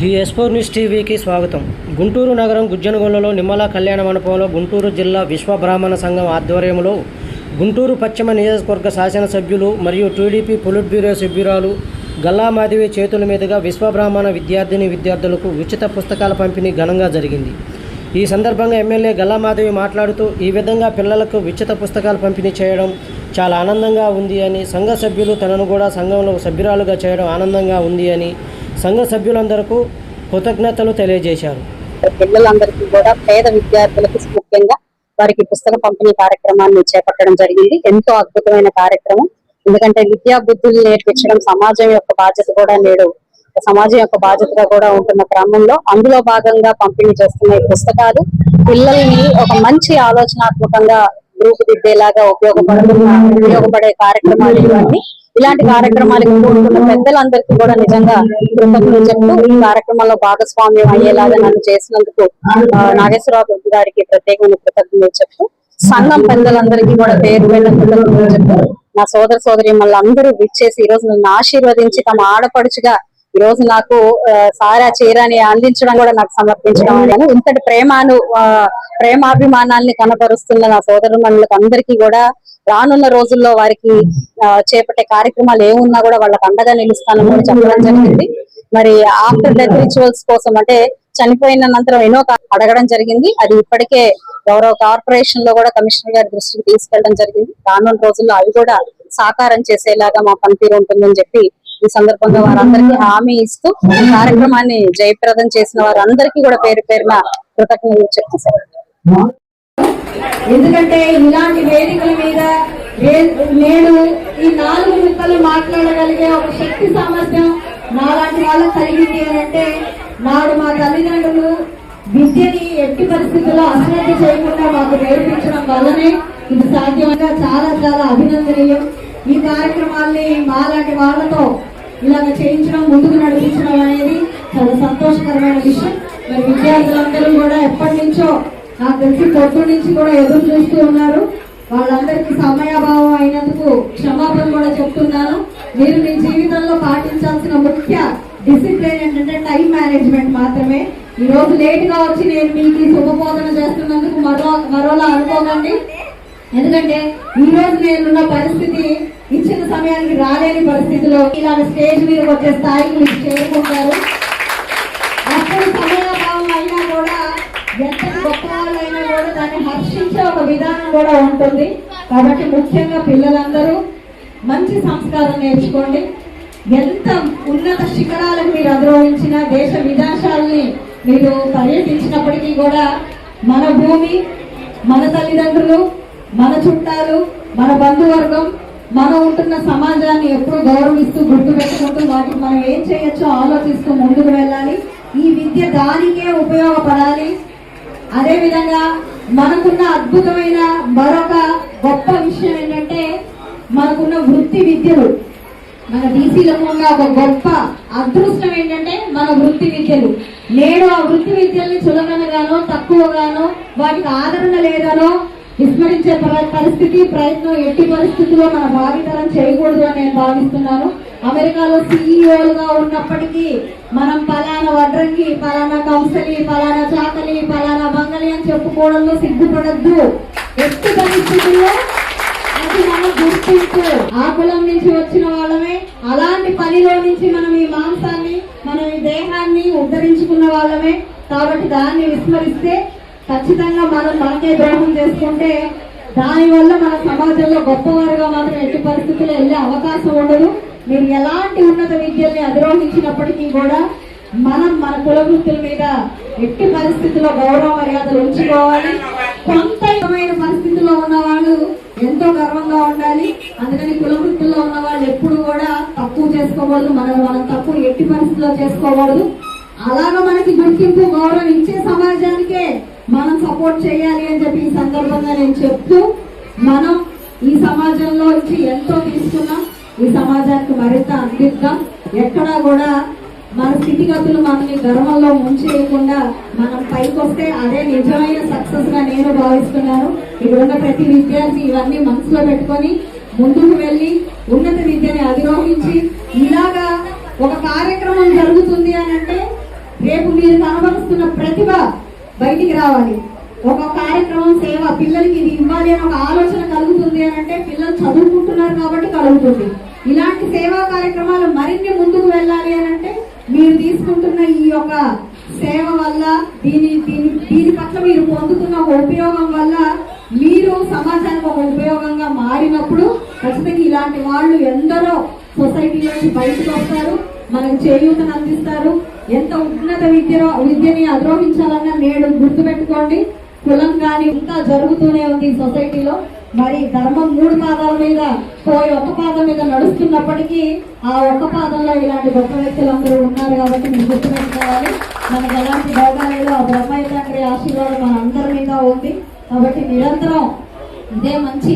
The ఎస్పోర్ news టీవీకి స్వాగతం. గుంటూరు నగరం గుజ్జనగొండలో నిమ్మల కళ్యాణ మండపంలో గుంటూరు జిల్లా విశ్వబ్రాహ్మణ సంఘం ఆధ్వర్యంలో గుంటూరు పశ్చిమ నియోజకవర్గ శాసనసభ్యులు మరియు టీడీపీ పొలిట్ బ్యూరో సభ్యురాలు గల్లా మాధవి చేతుల మీదుగా విశ్వబ్రాహ్మణ విద్యార్థులకు ఉచిత పుస్తకాల పంపిణీ ఘనంగా జరిగింది. ఈ సందర్భంగా ఎమ్మెల్యే గల్లా మాధవి మాట్లాడుతూ ఈ విధంగా పిల్లలకు ఉచిత పుస్తకాలు పంపిణీ చేయడం చాలా ఆనందంగా ఉంది అని, సంఘ సభ్యులు తనను కూడా సంఘంలో సభ్యురాలుగా చేయడం ఆనందంగా ఉంది అని సంఘ సభ్యులందరికీ కృతజ్ఞతలు తెలియజేశారు. పిల్లలందరికీ కూడా పేద విద్యార్థులకు ముఖ్యంగా వారికి పుస్తక పంపిణీ కార్యక్రమాన్ని చేపట్టడం జరిగింది. ఎంతో అద్భుతమైన కార్యక్రమం. ఎందుకంటే విద్యా బుద్ధులు నేర్పించడం సమాజం యొక్క బాధ్యత కూడా సమాజం యొక్క బాధ్యతగా కూడా ఉంటున్న క్రమంలో అందులో భాగంగా పంపిణీ చేస్తున్న ఈ పుస్తకాలు పిల్లల్ని ఒక మంచి ఆలోచనాత్మకంగా రూపుదిద్దేలాగా ఉపయోగపడే కార్యక్రమాలు ఇవన్నీ. ఇలాంటి కార్యక్రమాలకు కూడుకున్న పెద్దలందరికీ కూడా నిజంగా కృతజ్ఞతలు చెప్తూ ఈ కార్యక్రమంలో భాగస్వామ్యం అయ్యేలాగా నన్ను చేసినందుకు నాగేశ్వరరావు గారికి ప్రత్యేకమైన కృతజ్ఞతలు చెప్తూ సంఘం పెద్దలందరికీ కూడా పేరు కృతజ్ఞతలు చెప్తూ నా సోదరి మళ్ళీ అందరూ విచ్చేసి ఈ రోజు నన్ను ఆశీర్వదించి తమ ఆడపడుచుగా ఈ రోజు నాకు సారా చీరని అందించడం కూడా నాకు సమర్పించడం అని ఇంతటి ప్రేమాభిమానాల్ని కనపరుస్తున్న నా సోదరుమణులకు అందరికీ కూడా రానున్న రోజుల్లో వారికి చేపట్టే కార్యక్రమాలు ఏమున్నా కూడా వాళ్ళకి అండగా నిలుస్తానని కూడా చెప్పడం జరిగింది. మరి ఆఫ్టర్ డెత్ రిచువల్స్ కోసం అంటే చనిపోయిన అనంతరం ఎన్నో అడగడం జరిగింది. అది ఇప్పటికే గౌరవ కార్పొరేషన్ లో కూడా కమిషనర్ గారి దృష్టికి తీసుకెళ్లడం జరిగింది. రానున్న రోజుల్లో అవి కూడా సాకారం చేసేలాగా మా పనితీరు ఉంటుందని చెప్పి ఈ సందర్భంగా వారందరికీ హామీ ఇస్తూ ఈ కార్యక్రమాన్ని జయప్రదం చేసిన వారందరికీ కూడా పేరు పేరున కృతజ్ఞతలు చెప్తాను. ఎందుకంటే ఇలాంటి వేదికల మీద నేను ఈ 4 ముక్కలు మాట్లాడగలిగే ఒక శక్తి సామర్థ్యం నాలాంటి వాళ్ళకి కలిగింది అని అంటే నాడు మా తల్లిదండ్రులు విద్యని ఎట్టి పరిస్థితుల్లో అశ్రద్ధ చేయకుండా మాకు నేర్పించడం వల్లనే ఇది సాధ్యంగా చాలా చాలా అభినందనీయం. ఈ కార్యక్రమాల్ని మాలాంటి వాళ్ళతో ఇలాగ చేయించడం, ముందుకు నడిపించడం అనేది చాలా సంతోషకరమైన విషయం. మరి విద్యార్థులందరూ కూడా ఎప్పటి నుంచో నాకు తెలిసి పొద్దు నుంచి కూడా ఎదురు చూస్తూ ఉన్నారు. వాళ్ళందరికీ సమయాభావం అయినందుకు క్షమాపణ కూడా చెప్తున్నాను. మీరు మీ జీవితంలో పాటించాల్సిన ముఖ్య డిసిప్లిన్ ఏంటంటే టైం మేనేజ్మెంట్ మాత్రమే. ఈ రోజు లేట్ గా వచ్చి నేను మీకు శుభబోధన చేస్తున్నందుకు మరోలా అనుకోకండి. ఎందుకంటే ఈ రోజు నేనున్న పరిస్థితి ఇచ్చిన సమయానికి రాలేని పరిస్థితిలో ఇలాంటి స్టేజ్ మీద వచ్చే స్థాయికి మీరు చేరుకుంటారు. అప్పుడు సమయాభావం అయినా కూడా ఎంత గొప్ప వాళ్ళైనా కూడా దాన్ని హర్షించే ఒక విధానం కూడా ఉంటుంది. కాబట్టి ముఖ్యంగా పిల్లలందరూ మంచి సంస్కారం నేర్చుకోండి. ఎంత ఉన్నత శిఖరాలకు మీరు అధిరోహించిన దేశ విదేశాలని మీరు పర్యటించినప్పటికీ కూడా మన భూమి, మన తల్లిదండ్రులు, మన చుట్టాలు, మన బంధువర్గం, మనం ఉంటున్న సమాజాన్ని ఎప్పుడు గౌరవిస్తూ గుర్తు పెట్టుకుంటూ వాటికి మనం ఏం చేయొచ్చో ఆలోచిస్తూ ముందుకు వెళ్ళాలి. ఈ విద్య దానికే ఉపయోగపడాలి. అదేవిధంగా మనకున్న అద్భుతమైన మరొక గొప్ప విషయం ఏంటంటే మనకున్న వృత్తి విద్యలు. మన బీసీలకు ఉన్న ఒక గొప్ప అదృష్టం ఏంటంటే మన వృత్తి విద్యలు. నేడు ఆ వృత్తి విద్యల్ని చులకనగానో తక్కువగానో వాటికి ఆదరణ లేదనో విస్మరించే పరిస్థితి ప్రయత్నం ఎట్టి పరిస్థితుల్లో మన భావితరం చేయకూడదు అని నేను భావిస్తున్నాను. అమెరికాలో సిఇఓలుగా ఉన్నప్పటికీ మనం పలానా వడ్రంగి, పలానా కంసలి, పలానా చాకలి, పలానా బంగళి అని చెప్పుకోవడంలో సిగ్గుపడద్దు. ఎట్టి పరిస్థితుల్లో అది మనం గుర్తించు. ఆ కులం నుంచి వచ్చిన వాళ్ళమే. అలాంటి పనిలో నుంచి మనం ఈ మాంసాన్ని, మనం ఈ దేహాన్ని ఉద్ధరించుకున్న వాళ్ళమే. కాబట్టి దాన్ని విస్మరిస్తే ఖచ్చితంగా మనం మనకే ద్రోహం చేసుకుంటే దానివల్ల మన సమాజంలో గొప్పవారుగా మాత్రం ఎట్టి పరిస్థితుల్లో వెళ్ళే అవకాశం ఉండదు. మీరు ఎలాంటి ఉన్నత విద్యల్ని అధిరోహించినప్పటికీ కూడా మనం మన కుల వృత్తుల మీద ఎట్టి పరిస్థితుల్లో గౌరవ మర్యాదలు ఉంచుకోవాలి. కొంత పరిస్థితుల్లో ఉన్నవాళ్ళు ఎంతో గర్వంగా ఉండాలి. అందుకని కుల వృత్తుల్లో ఉన్న వాళ్ళు ఎప్పుడు కూడా తక్కువ చేసుకోకూడదు. మనం తక్కువ ఎట్టి పరిస్థితుల్లో చేసుకోకూడదు. అలాగా మనకి గుర్తింపు, గౌరవం ఇచ్చే సమాజానికే మనం సపోర్ట్ చేయాలి అని చెప్పి ఈ సందర్భంగా నేను చెప్తూ, మనం ఈ సమాజంలో నుంచి ఎంతో తీసుకున్నాం. ఈ సమాజానికి మరింత అందిద్దాం. ఎక్కడా కూడా మన స్థితిగతులు మనల్ని గర్వంలో ముంచేయకుండా మనం పైకి వస్తే అదే నిజమైన సక్సెస్ గా నేను భావిస్తున్నాను. ఇప్పుడున్న ప్రతి విద్యార్థి ఇవన్నీ మనసులో పెట్టుకొని ముందుకు వెళ్ళి ఉన్నత విద్యని అధిరోహించి ఇలాగా ఒక కార్యక్రమం జరుగుతుంది అని అంటే రేపు మీరు కనబరుస్తున్న ప్రతిభ బయటికి రావాలి. ఒక కార్యక్రమం సేవ పిల్లలకి ఇది ఇవ్వాలి అని ఒక ఆలోచన కలుగుతుంది అని అంటే పిల్లలు చదువుకుంటున్నారు కాబట్టి కలుగుతుంది. ఇలాంటి సేవా కార్యక్రమాలు మరిన్ని ముందుకు వెళ్ళాలి అని అంటే మీరు తీసుకుంటున్న ఈ యొక్క సేవ వల్ల దీని పట్ల మీరు పొందుతున్న ఒక ఉపయోగం వల్ల మీరు సమాజానికి ఒక ఉపయోగంగా మారినప్పుడు ఖచ్చితంగా ఇలాంటి వాళ్ళు ఎందరో సొసైటీలోంచి బయటకు వస్తారు, మనకు చేయూతను అందిస్తారు. ఎంత ఉన్నత విద్యని అధిరోహించాలన్నా నేడు గుర్తుపెట్టుకోండి, కులం కానీ ఇంకా జరుగుతూనే ఉంది ఈ సొసైటీలో. మరి ధర్మం 3 పాదాల మీద పోయి ఒక పాదం మీద నడుస్తున్నప్పటికీ ఆ ఒక్క పాదంలో ఇలాంటి గొప్ప వ్యక్తులందరూ ఉన్నారు కాబట్టి మీరు గుర్తుపెట్టుకోవాలి. మనకు ఎలాంటి భోగాలలో ఆ బ్రహ్మయ్య తండ్రి ఆశీర్వాదం మన అందరి మీద ఉంది. కాబట్టి నిరంతరం ఇదే మంచి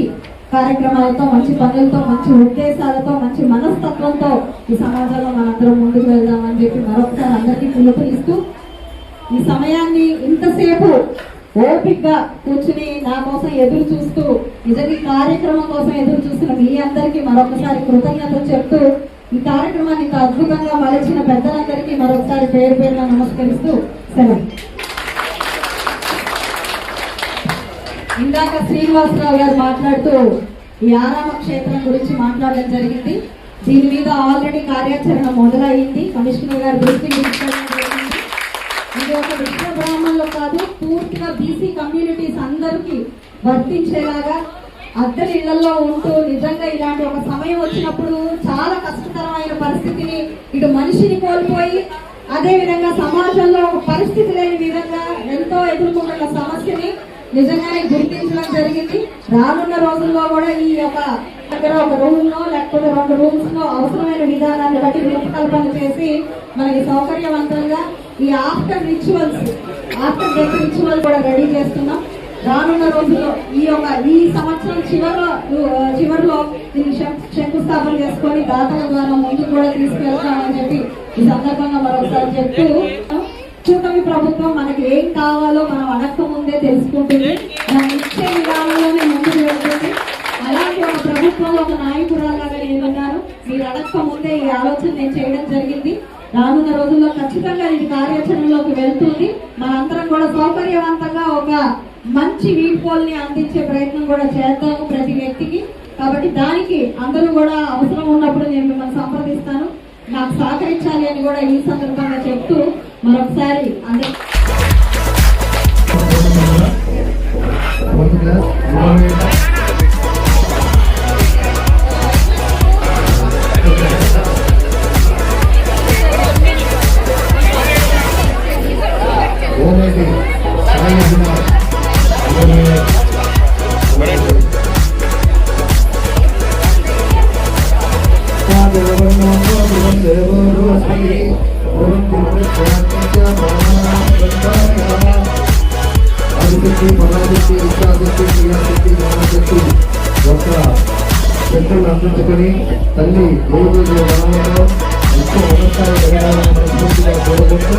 కార్యక్రమాలతో, మంచి పనులతో, మంచి ఉద్దేశాలతో, మంచి మనస్తత్వంతో ఈ సమాజంలో మనందరం ముందుకు వెళ్దామని చెప్పి మరొకసారి అందరికీ పిలుపునిస్తూ ఈ సమయాన్ని ఇంతసేపు ఓపికగా కూర్చుని నా కోసం ఎదురు చూస్తూ నిజంగా కార్యక్రమం కోసం ఎదురు చూస్తున్న మీ అందరికీ మరొకసారి కృతజ్ఞతలు చెప్తూ ఈ కార్యక్రమాన్ని ఇంత అద్భుతంగా మలచిన పెద్దలందరికీ మరొకసారి పేరు పేరున నమస్కరిస్తూ సెలవు. ఇందాక శ్రీనివాసరావు గారు మాట్లాడుతూ ఈ ఆరామ క్షేత్రం గురించి మాట్లాడడం జరిగింది. దీని మీద ఆల్రెడీ కార్యాచరణ మొదలైంది, కమిషనర్ గారు దృష్టికి తీసుకోవడం జరిగింది. ఇది ఒక విశ్వ బ్రాహ్మణులు కాదు, పూర్తిగా బీసీ కమ్యూనిటీస్ అందరికీ వర్తించేలాగా అద్దెల ఇళ్లలో ఉంటూ నిజంగా ఇలాంటి ఒక సమయం వచ్చినప్పుడు చాలా కష్టతరమైన పరిస్థితిని ఇటు మనిషిని కోల్పోయి అదే విధంగా సమాజంలో ఒక పరిస్థితి లేని విధంగా ఎంతో ఎదుర్కొంటున్న సమస్యని నిజంగానే గుర్తించడం జరిగింది. రానున్న రోజుల్లో కూడా ఈ యొక్క దగ్గర ఒక రూమ్ లో లేకపోతే 2 రూమ్స్ లో అవసరమైన విధానాన్ని బట్టి రూపకల్పన చేసి మనకి సౌకర్యవంతంగా ఈ ఆఫ్టర్ డెత్ రిచువల్ కూడా రెడీ చేస్తున్నాం. రానున్న రోజుల్లో ఈ సంవత్సరం చివరిలో దీన్ని శంకుస్థాపన చేసుకొని దాతల ద్వారా ముందుకు కూడా తీసుకెళ్తామని చెప్పి ఈ సందర్భంగా మరొకసారి చెప్తూ కూటమి ప్రభుత్వం మనకి ఏం కావాలో మనం అడక్క ముందే తెలుసుకుంటుంది, దాన్ని ఇచ్చే విధానంలోనే ముందుకు వెళ్తుంది. అలాంటి ఒక ప్రభుత్వంలో ఒక నాయకురాలాగా నేనున్నాను. మీరు అడక్క ముందే ఈ ఆలోచన నేను చేయడం జరిగింది. రానున్న రోజుల్లో ఖచ్చితంగా ఇది కార్యాచరణలోకి వెళ్తుంది. మనందరం కూడా సౌకర్యవంతంగా ఒక మంచి వీడ్కోల్ని అందించే ప్రయత్నం కూడా చేద్దాము ప్రతి వ్యక్తికి. కాబట్టి దానికి అందరూ కూడా అవసరం ఉన్నప్పుడు నేను మిమ్మల్ని సంప్రదిస్తాను, నాకు సహకరించాలి అని కూడా ఈ సందర్భంగా చెప్తూ మరొకసారి అందరూ చెట్టులు అందించుకొని తల్లి వనంలో ఎక్కువ వ్యవసాయ జరగాలని మనస్ఫూర్తిగా కోరుకుంటూ